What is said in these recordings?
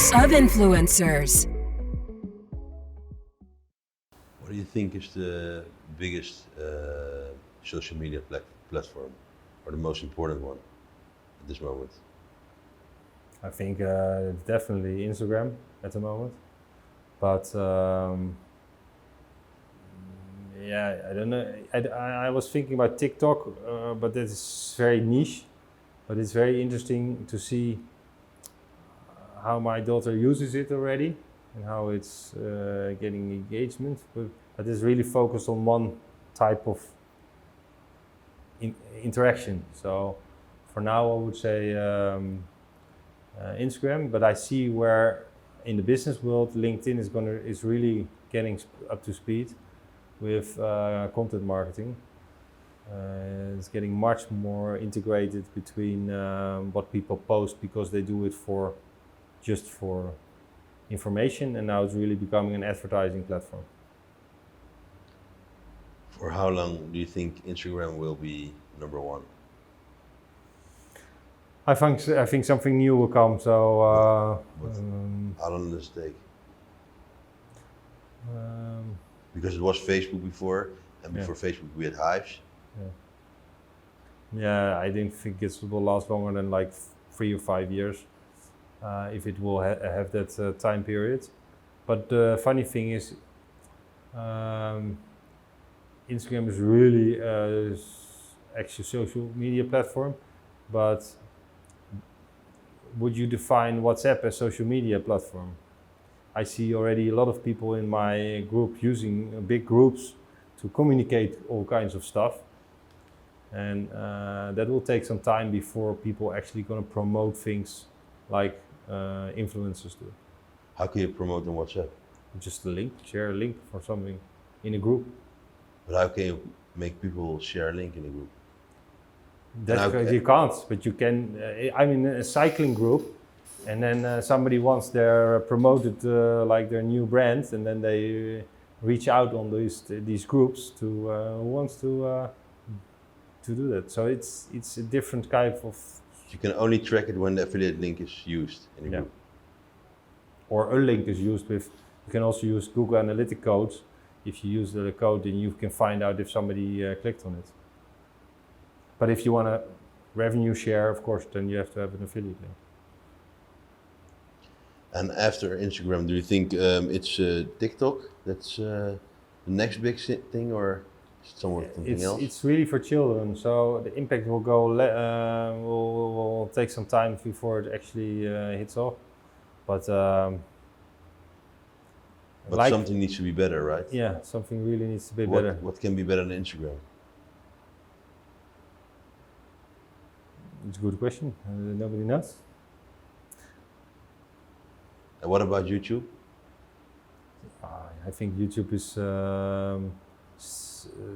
Voice of Influencers. What do you think is the biggest social media platform, or the most important one at this moment? I think definitely Instagram at the moment, but yeah, I don't know. I was thinking about TikTok, but that is very niche. But it's very interesting to see how my daughter uses it already and how it's getting engagement. But it's really focused on one type of interaction. So for now, I would say Instagram. But I see where in the business world, LinkedIn is really getting up to speed with content marketing. It's getting much more integrated between what people post because they do it just for information, and now it's really becoming an advertising platform. For how long do you think Instagram will be number one? I think something new will come. So how long does it take? Because it was Facebook before, and before Facebook we had Hives. Yeah, I don't think it will last longer than like 3 or 5 years, if it will have that time period. But the funny thing is, Instagram is really actually a social media platform, but would you define WhatsApp as social media platform? I see already a lot of people in my group using big groups to communicate all kinds of stuff. And that will take some time before people actually going to promote things like influencers do. How can you promote on WhatsApp? Just a link, share a link for something in a group. But how can you make people share a link in a group? You can't, but you can. I'm in a cycling group, and then somebody wants their promoted like their new brand, and then they reach out on these groups to who wants to do that. So it's a different type of. You can only track it when the affiliate link is used in a group. Or a link is used with. You can also use Google Analytic codes. If you use the code, then you can find out if somebody clicked on it. But if you want a revenue share, of course, then you have to have an affiliate link. And after Instagram, do you think it's TikTok that's the next big thing, or something else? It's really for children, so the impact will go will take some time before it actually hits off. But something needs to be better, right? Yeah, something really needs to be better. What can be better than Instagram? It's a good question. Nobody knows. And what about YouTube? I think YouTube is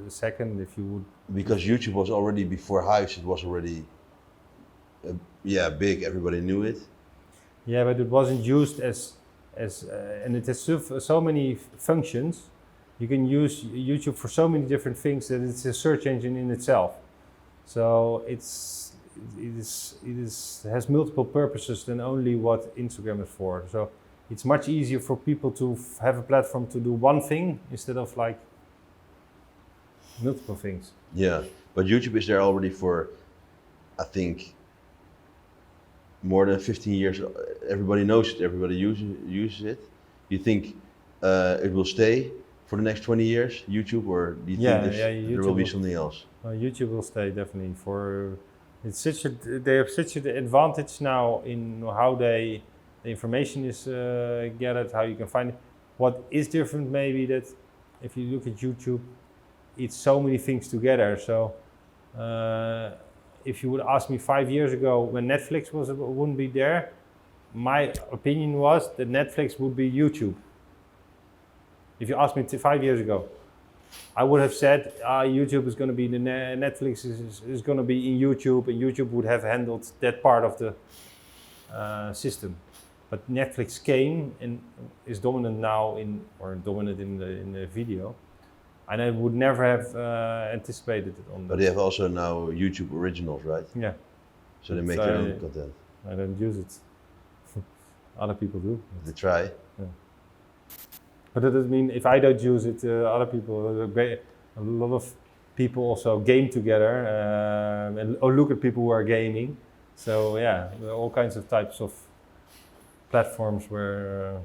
second, if you would. Because YouTube was already before Hives. It was already big. Everybody knew it. Yeah, but it wasn't used as and it has so many functions. You can use YouTube for so many different things that it's a search engine in itself. So it has multiple purposes than only what Instagram is for. So it's much easier for people to have a platform to do one thing instead of like multiple things. Yeah, but YouTube is there already for, I think, more than 15 years. Everybody knows it, everybody uses it. You think it will stay for the next 20 years, YouTube, or do you think there will be something else? YouTube will stay definitely they have such an advantage now in how the information is gathered, how you can find it. What is different maybe that if you look at YouTube, it's so many things together. So if you would ask me 5 years ago when Netflix wouldn't be there, my opinion was that Netflix would be YouTube. If you asked me 5 years ago, I would have said YouTube is going to be Netflix is going to be in YouTube, and YouTube would have handled that part of the system. But Netflix came and is dominant now in the video, and I would never have anticipated it on. But they have also now YouTube Originals, right? Yeah. So they make their own content. I don't use it. Other people do. They try. But that doesn't mean if I don't use it, other people. A lot of people also game together or look at people who are gaming. So yeah, there are all kinds of types of platforms where.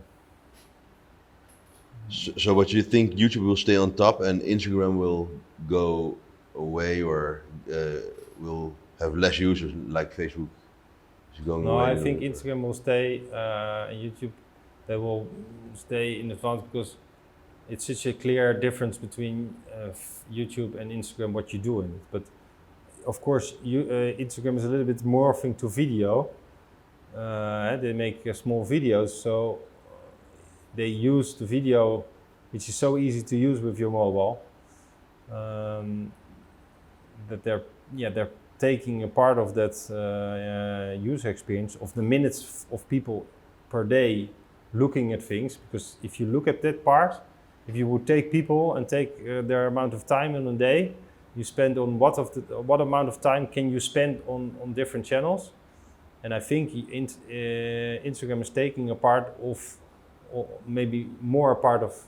So what you think, YouTube will stay on top and Instagram will go away, or will have less users like Facebook is going No, away? I think Instagram will stay. And YouTube, they will stay in advance because it's such a clear difference between YouTube and Instagram what you do in it. But of course, Instagram is a little bit morphing to video. They make small videos, so they use the video, which is so easy to use with your mobile, that they're taking a part of that user experience of the minutes of people per day looking at things. Because if you look at that part, if you would take people and take their amount of time in a day, you spend on what amount of time can you spend on different channels, and I think Instagram is taking a part of, or maybe more a part of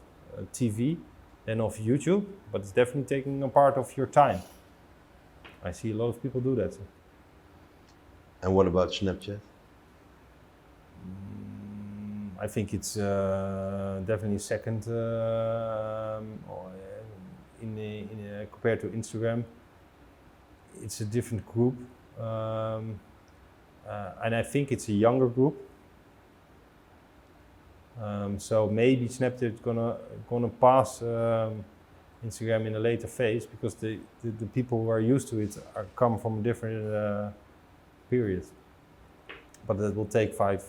TV than of YouTube, but it's definitely taking a part of your time. I see a lot of people do that. And what about Snapchat? I think it's definitely second compared to Instagram. It's a different group, and I think it's a younger group. So maybe Snapchat is gonna pass Instagram in a later phase, because the people who are used to it come from a different period. But that will take 5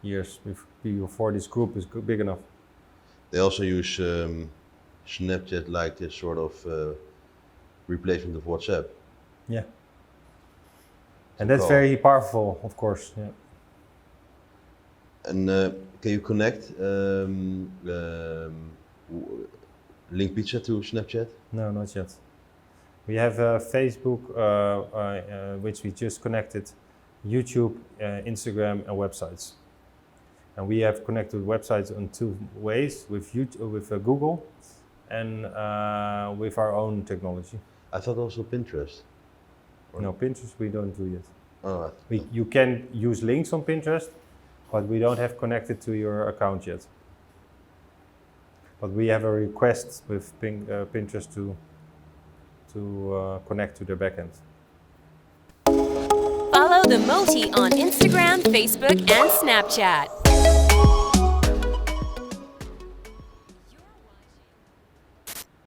years before this group is big enough. They also use Snapchat like a sort of replacement of WhatsApp. Yeah. And that's very powerful, of course. Yeah. And can you connect Link Pizza to Snapchat? No, not yet. We have Facebook, which we just connected, YouTube, Instagram, and websites. And we have connected websites in 2 ways: with YouTube, with Google, and with our own technology. I thought also Pinterest. No, Pinterest we don't do yet. Oh, You can use links on Pinterest, but we don't have connected to your account yet. But we have a request with Pinterest to connect to their backend. Follow the Moti on Instagram, Facebook, and Snapchat.